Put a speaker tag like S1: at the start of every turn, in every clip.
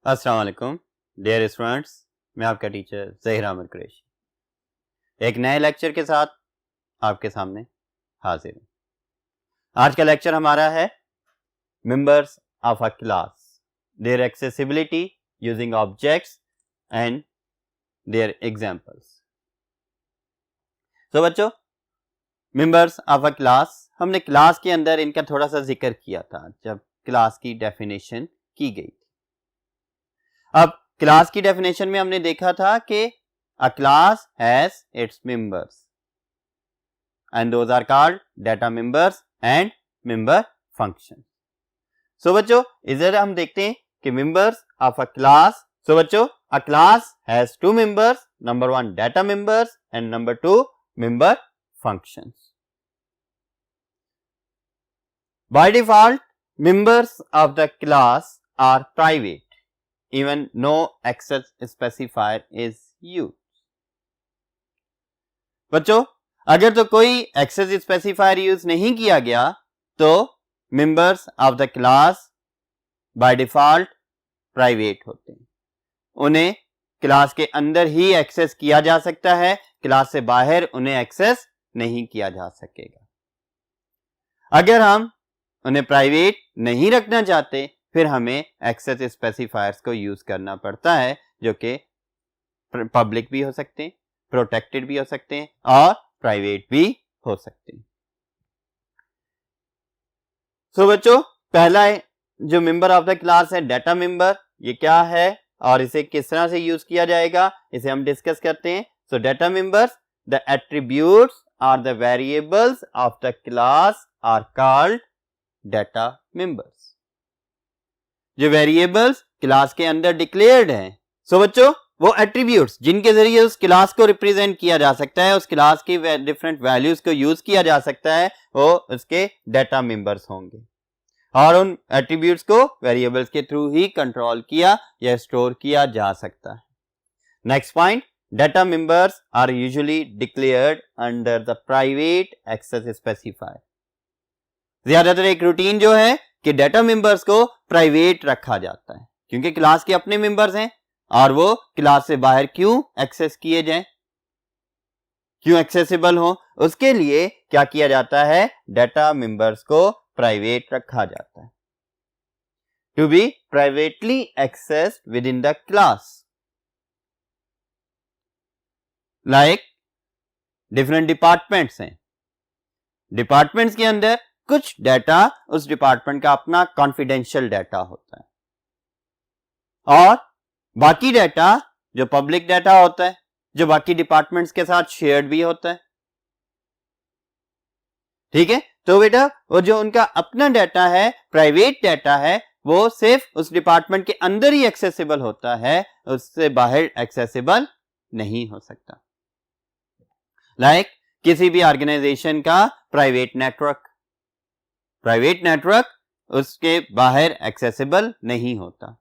S1: अस्सलाम वालेकुम dear students, मैं आपका टीचर ज़हीर अहमद कुरैशी एक नए लेक्चर के साथ आपके सामने हाजिर हूँ। आज का लेक्चर हमारा है members of a class, their accessibility using objects and their examples. तो बच्चों, मेंबर्स ऑफ अ क्लास, हमने क्लास के अंदर इनका थोड़ा सा जिक्र किया था जब क्लास की डेफिनेशन की गई थी। अब क्लास की डेफिनेशन में हमने देखा था कि a class has its members and those are called data members and member function. So बच्चों, इधर हम देखते हैं कि members of a class. So बच्चों, a class has two members, number 1 data members and number 2 member functions. By default members of the class are private even no access specifier is used। बच्चों, अगर तो कोई access specifier use नहीं किया गया तो members of the class by default private होते हैं। उन्हें क्लास के अंदर ही एक्सेस किया जा सकता है, क्लास से बाहर उन्हें एक्सेस नहीं किया जा सकेगा। अगर हम उन्हें प्राइवेट नहीं रखना चाहते फिर हमें एक्सेस स्पेसिफायर्स को यूज करना पड़ता है, जो कि पब्लिक भी हो सकते हैं, प्रोटेक्टेड भी हो सकते हैं और प्राइवेट भी हो सकते हैं। सो बच्चों, पहला जो मेंबर ऑफ द क्लास है डाटा मेंबर, ये क्या है और इसे किस तरह से यूज किया जाएगा इसे हम डिस्कस करते हैं। So data members, the attributes are the variables of the class are called data members. जो वेरिएबल्स क्लास के अंदर डिक्लेयर्ड हैं, सो बच्चों वो एट्रीब्यूट्स जिनके जरिए उस क्लास को रिप्रेजेंट किया जा सकता है, उस क्लास की डिफरेंट वैल्यूज को यूज किया जा सकता है, वो उसके डाटा मेंबर्स होंगे और उन एट्रीब्यूट्स को वेरिएबल्स के थ्रू ही कंट्रोल किया या स्टोर किया जा सकता है। Next point, data members are usually declared under the private access specifier. ज्यादातर एक रूटीन जो है कि डाटा मेंबर्स को प्राइवेट रखा जाता है क्योंकि क्लास के अपने मेंबर्स हैं और वो क्लास से बाहर क्यों एक्सेस किए जाएं, क्यों एक्सेसिबल हो, उसके लिए क्या किया जाता है, डाटा मेंबर्स को प्राइवेट रखा जाता है। To be privately accessed within the class, like different departments हैं। डिपार्टमेंट्स के अंदर कुछ डाटा उस डिपार्टमेंट का अपना कॉन्फिडेंशियल डाटा होता है और बाकी डाटा जो पब्लिक डाटा होता है, जो बाकी डिपार्टमेंट्स के साथ शेयर्ड भी होता है। ठीक है, तो बेटा वो जो उनका अपना डाटा है, प्राइवेट डाटा है, वो सिर्फ उस डिपार्टमेंट के अंदर ही एक्सेसिबल होता है, उससे बाहर एक्सेसिबल नहीं हो सकता। लाइक किसी भी ऑर्गेनाइजेशन का प्राइवेट नेटवर्क उसके बाहर एक्सेसिबल नहीं होता,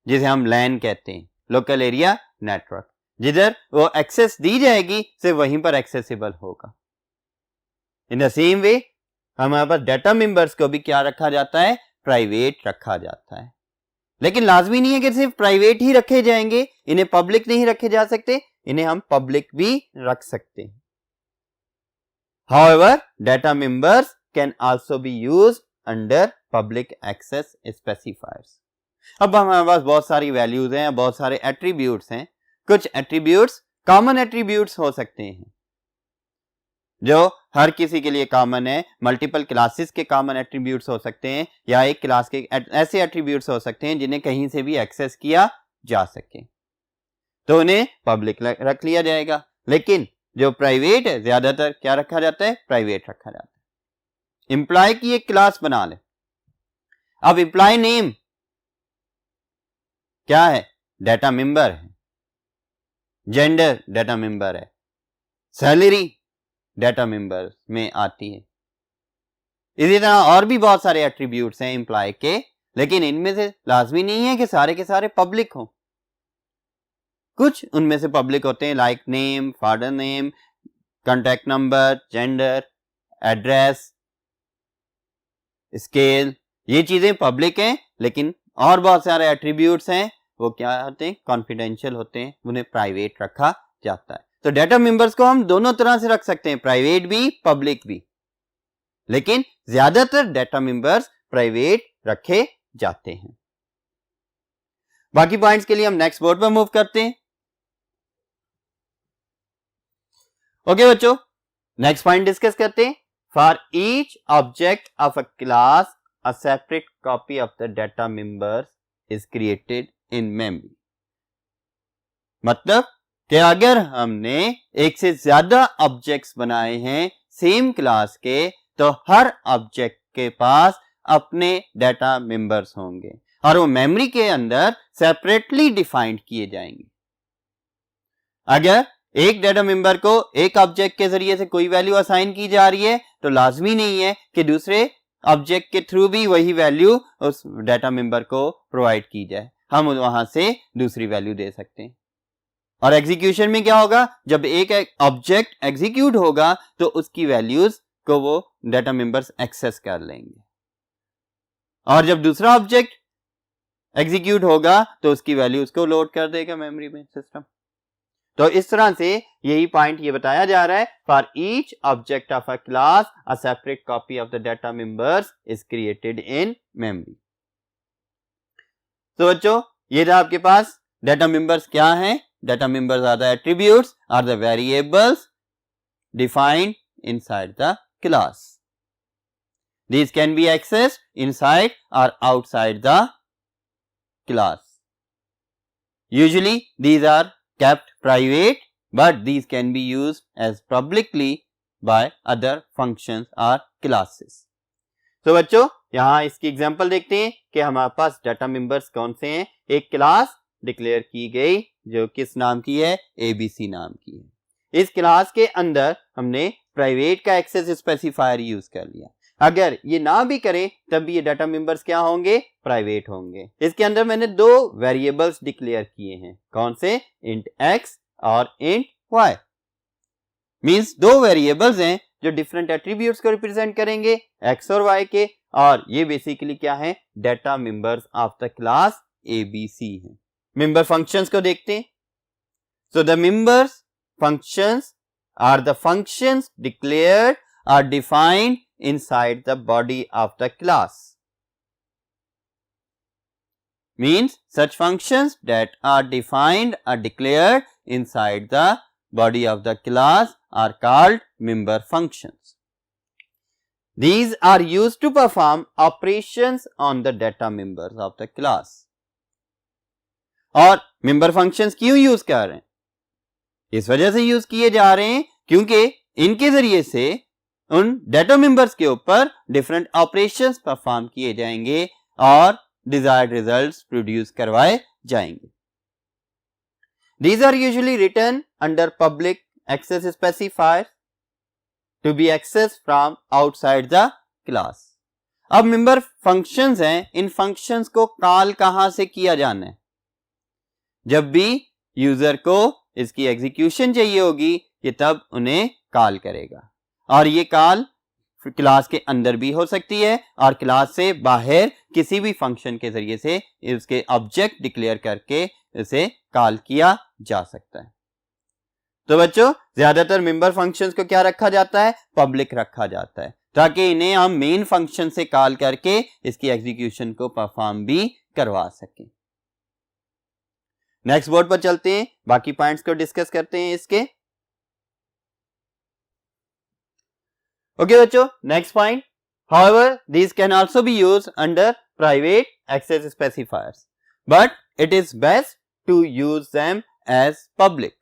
S1: जिसे हम लैन कहते हैं, लोकल एरिया नेटवर्क। जिधर वो एक्सेस दी जाएगी सिर्फ वहीं पर एक्सेसिबल होगा। इन द सेम वे हमारे पास डाटा मेंबर्स को भी क्या रखा जाता है, प्राइवेट रखा जाता है। लेकिन लाजमी नहीं है कि सिर्फ प्राइवेट ही रखे जाएंगे, इन्हें पब्लिक नहीं रखे जा सकते, इन्हें हम पब्लिक भी रख सकते हैं। However, data members can also be used under public access specifiers। अब हमारे पास बहुत सारी वैल्यूज हैं, बहुत सारे एट्रीब्यूट्स हैं। कुछ एट्रीब्यूट्स कॉमन एट्रीब्यूट्स हो सकते हैं जो हर किसी के लिए कॉमन है, मल्टीपल क्लासेस के कॉमन एट्रीब्यूट्स हो सकते हैं, या एक क्लास के ऐसे एट्रीब्यूट्स हो सकते हैं जिन्हें कहीं से भी एक्सेस किया जा सके, तो उन्हें पब्लिक रख लिया जाएगा। लेकिन जो प्राइवेट है ज्यादातर क्या रखा जाता है, प्राइवेट रखा जाता है। एम्प्लॉय की एक क्लास बना ले। अब एम्प्लॉय नेम क्या है, डाटा मेंबर है। जेंडर डाटा मेंबर है। सैलरी डाटा मेंबर में आती है। इसी तरह और भी बहुत सारे एट्रीब्यूट्स हैं एम्प्लॉय के, लेकिन इनमें से लाजमी नहीं है कि सारे के सारे पब्लिक हों। कुछ उनमें से पब्लिक होते हैं, like name, father name, contact number, gender, address, scale, ये चीजें पब्लिक हैं, लेकिन और बहुत सारे एट्रीब्यूट्स हैं वो क्या होते हैं, कॉन्फिडेंशियल होते हैं, उन्हें प्राइवेट रखा जाता है। तो डाटा मेंबर्स को हम दोनों तरह से रख सकते हैं, प्राइवेट भी पब्लिक भी, लेकिन ज्यादातर डाटा मेंबर्स प्राइवेट रखे जाते हैं। बाकी पॉइंट्स के लिए हम नेक्स्ट बोर्ड पर मूव करते हैं। ओके बच्चों, नेक्स्ट पॉइंट डिस्कस करते हैं। For each object of a class a separate copy of the data members is created in memory. मतलब कि अगर हमने एक से ज्यादा ऑब्जेक्ट्स बनाए हैं सेम क्लास के, तो हर ऑब्जेक्ट के पास अपने डाटा मेंबर्स होंगे और वो मेमोरी के अंदर सेपरेटली डिफाइंड किए जाएंगे। अगर एक डाटा मेंबर को एक ऑब्जेक्ट के जरिए से कोई वैल्यू असाइन की जा रही है, तो लाजमी नहीं है कि दूसरे ऑब्जेक्ट के थ्रू भी वही वैल्यू उस डाटा मेंबर को प्रोवाइड की जाए। हम वहां से दूसरी वैल्यू दे सकते हैं। और एग्जीक्यूशन में क्या होगा, जब एक ऑब्जेक्ट एग्जीक्यूट होगा तो उसकी वैल्यूज को वो डाटा मेंबर्स एक्सेस कर लेंगे, और जब दूसरा ऑब्जेक्ट एग्जीक्यूट होगा तो उसकी वैल्यूज को लोड कर देगा मेमोरी में सिस्टम। तो इस तरह से यही पॉइंट ये बताया जा रहा है, for each object of a class a separate copy of the data members is created in memory. तो बच्चों, ये था आपके पास डाटा मेंबर्स क्या हैं। Data members are the attributes are the variables defined inside the class. These can be accessed inside or outside the class. Usually these are kept private, but these can be used as publicly by other functions or classes. तो बच्चों, यहाँ इसकी example देखते हैं कि हमारे पास data members कौन से हैं। एक क्लास डिक्लेयर की गई जो किस नाम की है, ABC नाम की है। इस क्लास के अंदर हमने प्राइवेट का एक्सेस स्पेसिफायर यूज कर लिया। अगर ये ना भी करें तब भी ये डाटा मेंबर्स क्या होंगे, प्राइवेट होंगे। इसके अंदर मैंने दो वेरिएबल्स डिक्लेयर किए हैं, कौन से, इंट x और इंट y। मींस दो वेरिएबल्स हैं जो डिफरेंट एट्रीब्यूट्स को रिप्रेजेंट करेंगे, x और y के, और ये बेसिकली क्या है, data members of the class ABC है। मेंबर फंक्शंस को देखते हैं। So the members functions are the functions declared or defined inside the body of the class. Means such functions that are defined or declared inside the body of the class are called member functions. These are used to perform operations on the data members of the class. और member functions क्यों use कर रहे हैं, इस वजह से use किए जा रहे हैं क्योंकि इनके जरिए से उन डाटा मेंबर्स के ऊपर डिफरेंट ऑपरेशंस परफॉर्म किए जाएंगे और डिजायर्ड रिजल्ट्स प्रोड्यूस करवाए जाएंगे। These are usually written under public access specifiers to be accessed from outside the class. अब मेंबर फंक्शंस हैं, इन फंक्शंस को कॉल कहां से किया जाना है, जब भी यूजर को इसकी एग्जीक्यूशन चाहिए होगी ये तब उन्हें कॉल करेगा। और ये कॉल क्लास के अंदर भी हो सकती है और क्लास से बाहर किसी भी फंक्शन के जरिए से उसके ऑब्जेक्ट डिक्लेयर करके इसे कॉल किया जा सकता है। तो बच्चों, ज्यादातर मेंबर फंक्शंस को क्या रखा जाता है, पब्लिक रखा जाता है, ताकि इन्हें हम मेन फंक्शन से कॉल करके इसकी एग्जीक्यूशन को परफॉर्म भी करवा सकें। नेक्स्ट बोर्ड पर चलते हैं, बाकी पॉइंट्स को डिस्कस करते हैं इसके। ओके बच्चों, next point, however these can also be used under private access specifiers, but it is best to use them as public.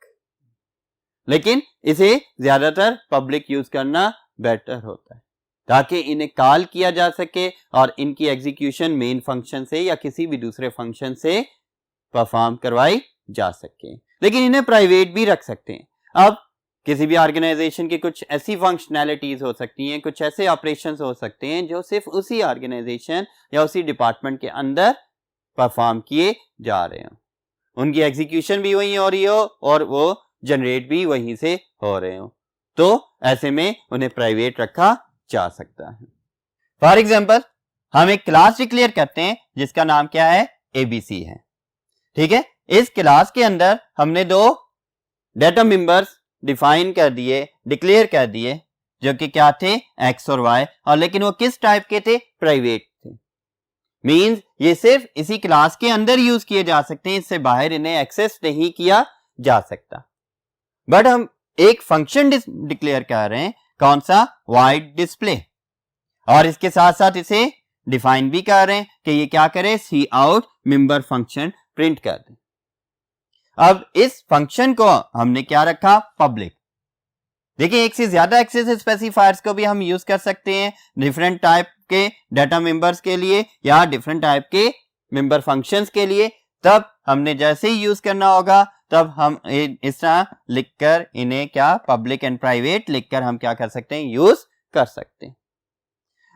S1: लेकिन इसे ज्यादातर पब्लिक यूज करना बेटर होता है ताकि इन्हें कॉल किया जा सके और इनकी एग्जीक्यूशन मेन फंक्शन से या किसी भी दूसरे फंक्शन से परफॉर्म करवाई जा सके। लेकिन इन्हें प्राइवेट भी रख सकते हैं। अब किसी भी ऑर्गेनाइजेशन की कुछ ऐसी फंक्शनैलिटीज हो सकती हैं, कुछ ऐसे ऑपरेशंस हो सकते हैं जो सिर्फ उसी ऑर्गेनाइजेशन या उसी डिपार्टमेंट के अंदर परफॉर्म किए जा रहे हो, उनकी एग्जीक्यूशन भी वहीं हो रही हो और वो जनरेट भी वहीं से हो रहे हो, तो ऐसे में उन्हें प्राइवेट रखा जा सकता है। फॉर एग्जाम्पल, हम एक क्लास डिक्लेयर करते हैं जिसका नाम क्या है, एबीसी है। ठीक है, इस क्लास के अंदर हमने दो डेटा मेंबर्स डिफाइन कर दिए, डिक्लेयर कर दिए, जो कि क्या थे, एक्स और वाई, और लेकिन वो किस टाइप के थे, प्राइवेट थे। मींस ये सिर्फ इसी क्लास के अंदर यूज किए जा सकते हैं, इससे बाहर इन्हें एक्सेस नहीं किया जा सकता। बट हम एक फंक्शन डिक्लेयर कर रहे हैं, कौन सा, वाइड डिस्प्ले, और इसके साथ साथ इसे डिफाइन भी कर रहे हैं कि ये क्या करे, सी आउट मेंबर फंक्शन प्रिंट कर दे। अब इस फंक्शन को हमने क्या रखा, पब्लिक। देखिए, एक से ज्यादा एक्सेस स्पेसिफायर्स को भी हम यूज कर सकते हैं डिफरेंट टाइप के डाटा मेंबर्स के लिए या डिफरेंट टाइप के मेंबर फंक्शंस के लिए। तब हमने जैसे ही यूज करना होगा तब हम इस तरह लिखकर इन्हें क्या, पब्लिक एंड प्राइवेट लिखकर हम क्या कर सकते हैं, यूज कर सकते हैं।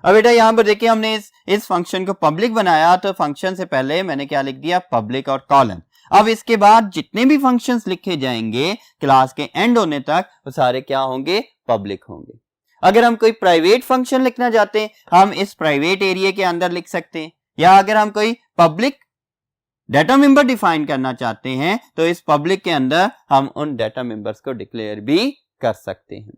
S1: अब बेटा यहां पर देखिए, हमने इस फंक्शन को पब्लिक बनाया, तो फंक्शन से पहले मैंने क्या लिख दिया, पब्लिक और कॉलन। अब इसके बाद जितने भी फंक्शंस लिखे जाएंगे क्लास के एंड होने तक, वो सारे क्या होंगे, पब्लिक होंगे। अगर हम कोई प्राइवेट फंक्शन लिखना चाहते हैं, हम इस प्राइवेट एरिया के अंदर लिख सकते हैं, या अगर हम कोई पब्लिक डाटा मेंबर डिफाइन करना चाहते हैं तो इस पब्लिक के अंदर हम उन डाटा मेंबर्स को डिक्लेयर भी कर सकते हैं।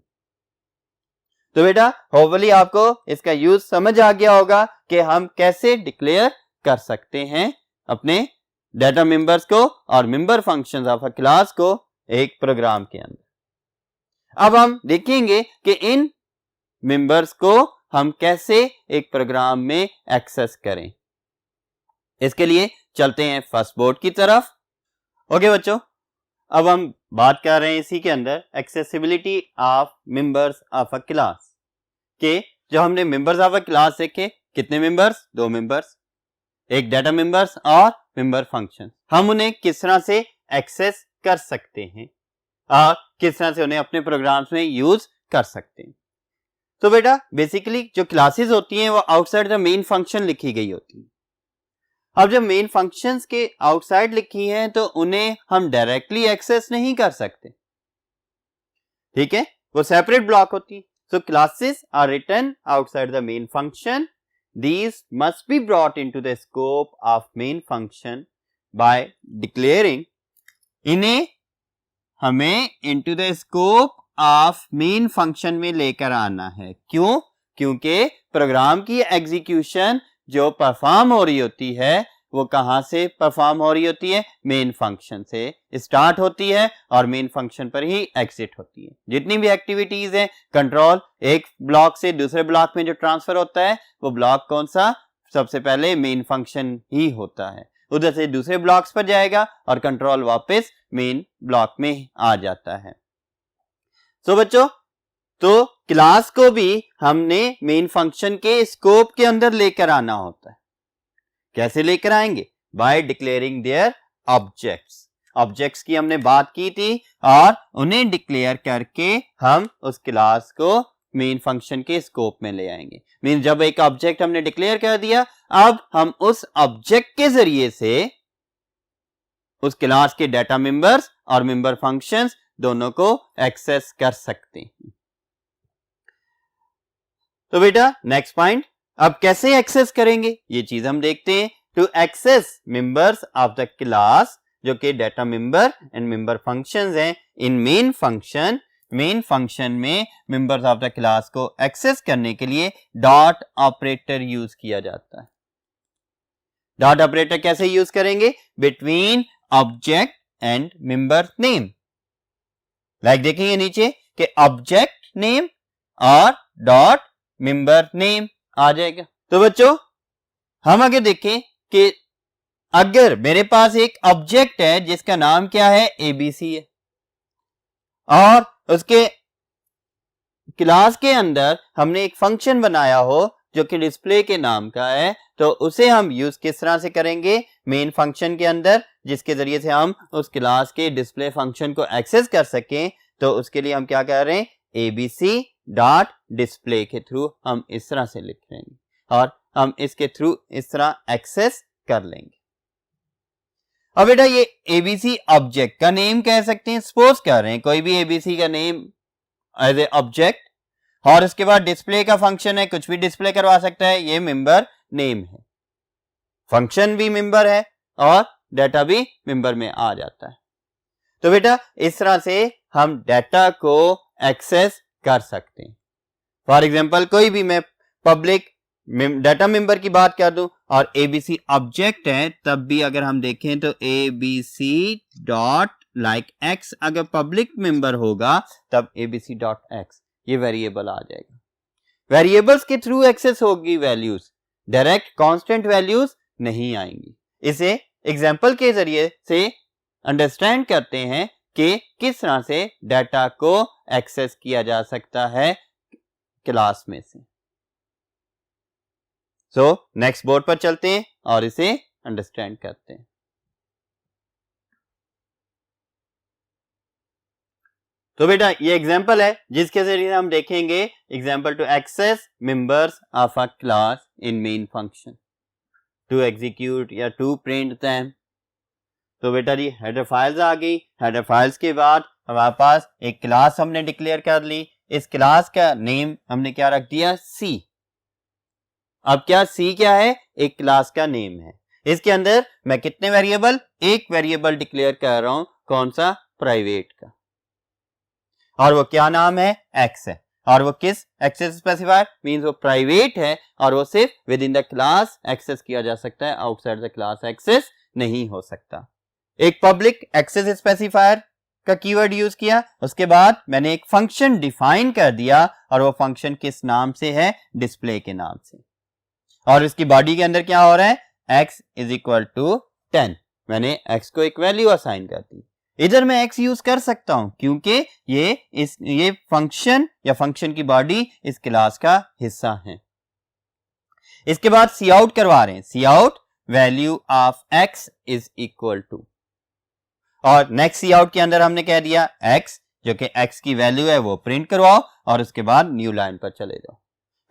S1: तो बेटा होपफुली आपको इसका यूज समझ आ गया होगा कि हम कैसे डिक्लेयर कर सकते हैं अपने डाटा मेंबर्स को और member functions of a class को एक प्रोग्राम के अंदर। अब हम देखेंगे कि इन मेंबर्स को हम कैसे एक प्रोग्राम में एक्सेस करें। इसके लिए चलते हैं फर्स्ट बोर्ड की तरफ। ओके बच्चों, अब हम बात कर रहे हैं इसी के अंदर accessibility of members of a class के। जो हमने मेंबर्स ऑफ अ क्लास देखे, कितने मेंबर्स, दो मेंबर्स, एक डाटा मेंबर्स और मेंबर फंक्शन। हम उन्हें किस तरह से एक्सेस कर सकते हैं और किस तरह से उन्हें अपने प्रोग्राम्स में यूज कर सकते हैं। तो बेटा बेसिकली जो क्लासेस होती हैं वो आउटसाइड द मेन फंक्शन लिखी गई होती है। अब जब मेन फंक्शंस के आउटसाइड लिखी हैं तो उन्हें हम डायरेक्टली एक्सेस नहीं कर सकते, ठीक है, वो सेपरेट ब्लॉक होती है। So classes are written outside the main function, these must be brought into the scope of main function by declaring। इन्हें हमें into the scope of main function में लेकर आना है। क्यों? क्योंकि प्रोग्राम की एग्जीक्यूशन जो परफॉर्म हो रही होती है वो कहां से परफॉर्म हो रही होती है, मेन फंक्शन से स्टार्ट होती है और मेन फंक्शन पर ही एग्जिट होती है। जितनी भी एक्टिविटीज है, कंट्रोल एक ब्लॉक से दूसरे ब्लॉक में जो ट्रांसफर होता है वो ब्लॉक कौन सा, सबसे पहले मेन फंक्शन ही होता है। उधर से दूसरे ब्लॉक्स पर जाएगा और कंट्रोल वापस मेन ब्लॉक में आ जाता है। सो बच्चों, तो क्लास को भी हमने मेन फंक्शन के स्कोप के अंदर लेकर आना होता है। कैसे लेकर आएंगे, by declaring their objects. Objects की हमने बात की थी और उन्हें डिक्लेयर करके हम उस क्लास को मेन फंक्शन के स्कोप में ले आएंगे। मीन जब एक ऑब्जेक्ट हमने डिक्लेयर कर दिया, अब हम उस ऑब्जेक्ट के जरिए से उस क्लास के डाटा मेंबर्स और मेंबर फंक्शंस दोनों को एक्सेस कर सकते हैं। तो बेटा नेक्स्ट पॉइंट, अब कैसे एक्सेस करेंगे ये चीज हम देखते हैं। To access members of the class, जो कि data member and member functions हैं, इन मेन फंक्शन में मेंबर्स ऑफ द क्लास को एक्सेस करने के लिए डॉट ऑपरेटर यूज किया जाता है। डॉट ऑपरेटर कैसे यूज करेंगे, between object and member name. Like देखेंगे नीचे कि ऑब्जेक्ट नेम और डॉट मेंबर नेम आ जाएगा। तो बच्चों हम आगे देखें कि अगर मेरे पास एक ऑब्जेक्ट है जिसका नाम क्या है, एबीसी है, और उसके क्लास के अंदर हमने एक फंक्शन बनाया हो जो कि डिस्प्ले के नाम का है, तो उसे हम यूज किस तरह से करेंगे, मेन फंक्शन के अंदर, जिसके जरिए से हम उस क्लास के डिस्प्ले फंक्शन को एक्सेस कर सकें। तो उसके लिए हम क्या कर रहे हैं, एबीसी डॉट डिस्प्ले के थ्रू हम इस तरह से लिख लेंगे और हम इसके थ्रू इस तरह एक्सेस कर लेंगे। अब बेटा ये एबीसी ऑब्जेक्ट का नेम कह सकते हैं, सपोज कर रहे हैं कोई भी एबीसी का नेम एज ए ऑब्जेक्ट, और उसके बाद डिस्प्ले का फंक्शन है, कुछ भी डिस्प्ले करवा सकता है, ये मेंबर नेम है, फंक्शन भी मेंबर है और डाटा भी मेंबर में आ जाता है। तो बेटा इस तरह से हम डाटा को एक्सेस कर सकते हैं। फॉर एग्जांपल कोई भी मैं पब्लिक डाटा मेंबर की बात कर दूं और एबीसी ऑब्जेक्ट है, तब भी अगर हम देखें तो एबीसी डॉट लाइक एक्स अगर पब्लिक मेंबर होगा तब एबीसी डॉट एक्स ये वेरिएबल आ जाएगा। वेरिएबल्स के थ्रू एक्सेस होगी वैल्यूज, डायरेक्ट कांस्टेंट वैल्यूज नहीं आएंगी। इसे एग्जांपल के जरिए से अंडरस्टैंड करते हैं कि किस तरह से डाटा को एक्सेस किया जा सकता है क्लास में से। सो नेक्स्ट बोर्ड पर चलते हैं और इसे अंडरस्टैंड करते हैं। तो बेटा ये एग्जांपल है जिसके जरिए हम देखेंगे example to access members of a class in main function to execute या टू प्रिंट देम। तो बेटा जी हेडर फाइल्स आ गई। हेडर फाइल्स के बाद हमारे पास एक क्लास हमने डिक्लेयर कर ली। इस क्लास का नेम हमने क्या रख दिया, सी। अब क्या सी क्या है, एक क्लास का नेम है। इसके अंदर मैं कितने वेरिएबल, एक वेरिएबल डिक्लेयर कर रहा हूं, कौन सा, प्राइवेट का, और वो क्या नाम है, एक्स है। और वो किस एक्सेस स्पेसिफायर मींस वो प्राइवेट है और वो सिर्फ within the class access किया जा सकता है, आउटसाइड द क्लास एक्सेस नहीं हो सकता। एक पब्लिक एक्सेस स्पेसिफायर का कीवर्ड यूज किया, उसके बाद मैंने एक फंक्शन डिफाइन कर दिया और वो फंक्शन किस नाम से है, डिस्प्ले के नाम से। और इसकी बॉडी के अंदर क्या हो रहा है, x इज इक्वल टू 10। मैंने x को एक वैल्यू असाइन कर दी। इधर मैं x यूज कर सकता हूं क्योंकि ये फंक्शन या फंक्शन की बॉडी इस क्लास का हिस्सा है। इसके बाद सी आउट करवा रहे हैं, C out value of x is equal to, और नेक्स्ट सी आउट के अंदर हमने कह दिया x जो कि x की वैल्यू है वो प्रिंट करवाओ और उसके बाद न्यू लाइन पर चले जाओ।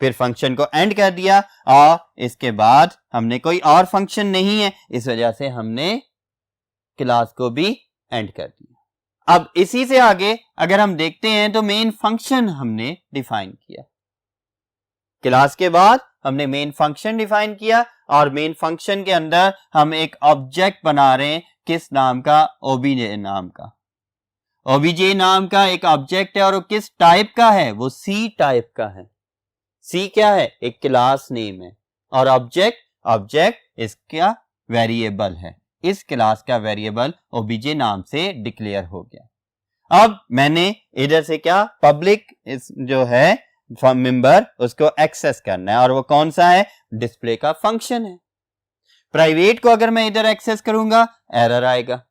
S1: फिर फंक्शन को एंड कर दिया और इसके बाद हमने कोई और फंक्शन नहीं है, इस वजह से हमने क्लास को भी एंड कर दिया। अब इसी से आगे अगर हम देखते हैं तो मेन फंक्शन हमने डिफाइन किया। क्लास के बाद हमने मेन फंक्शन डिफाइन किया और मेन फंक्शन के अंदर हम एक ऑब्जेक्ट बना रहे हैं, किस नाम का, ओबीजे नाम का। ओबीजे नाम का एक ऑब्जेक्ट है और वो किस टाइप का है, वो सी टाइप का है। सी क्या है, एक क्लास नेम है और ऑब्जेक्ट इसका वेरिएबल है। इस क्लास का वेरिएबल ओबीजे नाम से डिक्लेयर हो गया। अब मैंने इधर से क्या, पब्लिक जो है मेंबर उसको एक्सेस करना है और वो कौन सा है, डिस्प्ले का फंक्शन है। प्राइवेट को अगर मैं इधर एक्सेस करूंगा एरर आएगा।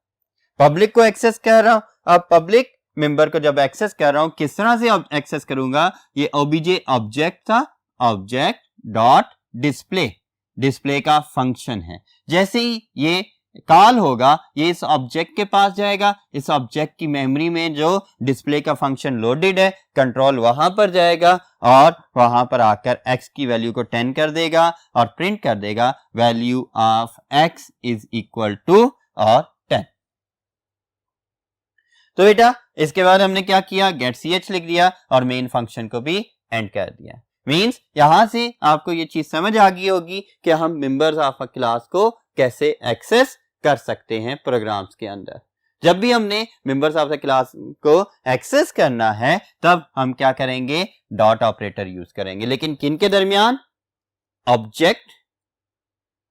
S1: पब्लिक को एक्सेस कर रहा हूं, अब पब्लिक मेंबर को जब एक्सेस कर रहा हूं किस तरह से एक्सेस करूंगा, ये ओबीजे ऑब्जेक्ट था, ऑब्जेक्ट डॉट डिस्प्ले, डिस्प्ले का फंक्शन है। जैसे ही ये कॉल होगा ये इस ऑब्जेक्ट के पास जाएगा, इस ऑब्जेक्ट की मेमोरी में जो डिस्प्ले का फंक्शन लोडेड है कंट्रोल वहां पर जाएगा और वहां पर आकर x की वैल्यू को 10 कर देगा और प्रिंट कर देगा value of x is equal to और 10। तो बेटा इसके बाद हमने क्या किया, गेट ch लिख दिया और मेन फंक्शन को भी एंड कर दिया। मींस यहां से आपको ये चीज समझ आ गई होगी कि हम मेंबर्स ऑफ अ क्लास को कैसे एक्सेस कर सकते हैं प्रोग्राम्स के अंदर। जब भी हमने मेंबर्स ऑफ द क्लास को एक्सेस करना है तब हम क्या करेंगे, डॉट ऑपरेटर यूज करेंगे, लेकिन किन के दरमियान, ऑब्जेक्ट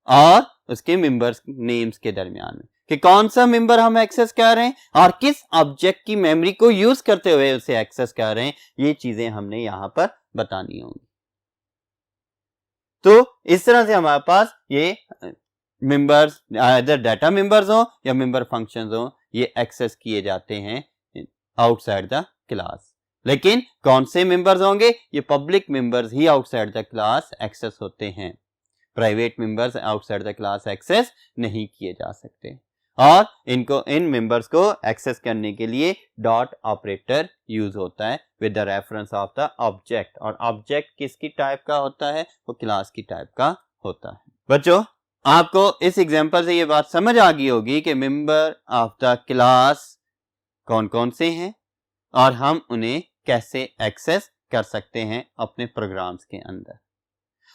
S1: और उसके मेंबर्स नेम्स के दरमियान में, कि कौन सा मेंबर हम एक्सेस कर रहे हैं और किस ऑब्जेक्ट की मेमोरी को यूज करते हुए उसे एक्सेस कर रहे हैं, ये चीजें हमने यहां पर बतानी होंगी। तो इस तरह से हमारे पास ये मेंबर्स, इधर डाटा मेंबर्स हो या मेंबर फंक्शंस हो, ये एक्सेस किए जाते हैं आउटसाइड द क्लास। लेकिन कौन से मेंबर्स होंगे, ये पब्लिक मेंबर्स ही आउटसाइड द क्लास एक्सेस होते हैं। Private members outside the class access नहीं किए जा सकते और इन मेंबर्स को एक्सेस करने के लिए डॉट ऑपरेटर यूज होता है with the reference of the object. और ऑब्जेक्ट किसकी टाइप का होता है, वो क्लास की टाइप का होता है। बच्चों आपको इस एग्जांपल से ये बात समझ आ गई होगी कि मेंबर ऑफ द क्लास कौन कौन से हैं और हम उन्हें कैसे एक्सेस कर सकते हैं अपने प्रोग्राम्स के अंदर।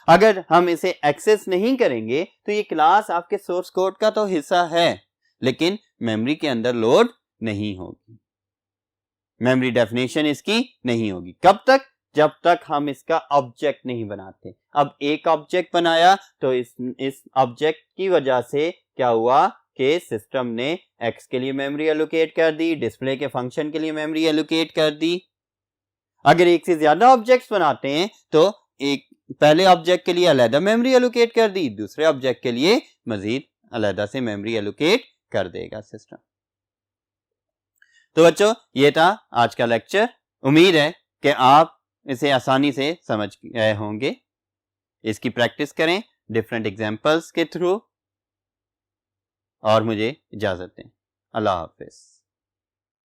S1: अगर हम इसे एक्सेस नहीं करेंगे तो ये क्लास आपके सोर्स कोड का तो हिस्सा है, लेकिन मेमोरी के अंदर लोड नहीं होगी, मेमोरी डेफिनेशन इसकी नहीं होगी। कब तक? जब तक हम इसका ऑब्जेक्ट नहीं बनाते। अब एक ऑब्जेक्ट बनाया तो इस ऑब्जेक्ट की वजह से क्या हुआ कि सिस्टम ने एक्स के लिए मेमोरी एलोकेट कर दी, डिस्प्ले के फंक्शन के लिए मेमोरी एलोकेट कर दी। अगर एक से ज्यादा ऑब्जेक्ट्स बनाते हैं तो एक पहले ऑब्जेक्ट के लिए अलग मेमोरी एलोकेट कर दी, दूसरे ऑब्जेक्ट के लिए मजीद अलग से मेमोरी एलोकेट कर देगा सिस्टम। तो बच्चों, ये था आज का लेक्चर। उम्मीद है कि आप इसे आसानी से समझ गए होंगे। इसकी प्रैक्टिस करें डिफरेंट एग्जांपल्स के थ्रू, और मुझे इजाजत दें। अल्लाह हाफिज।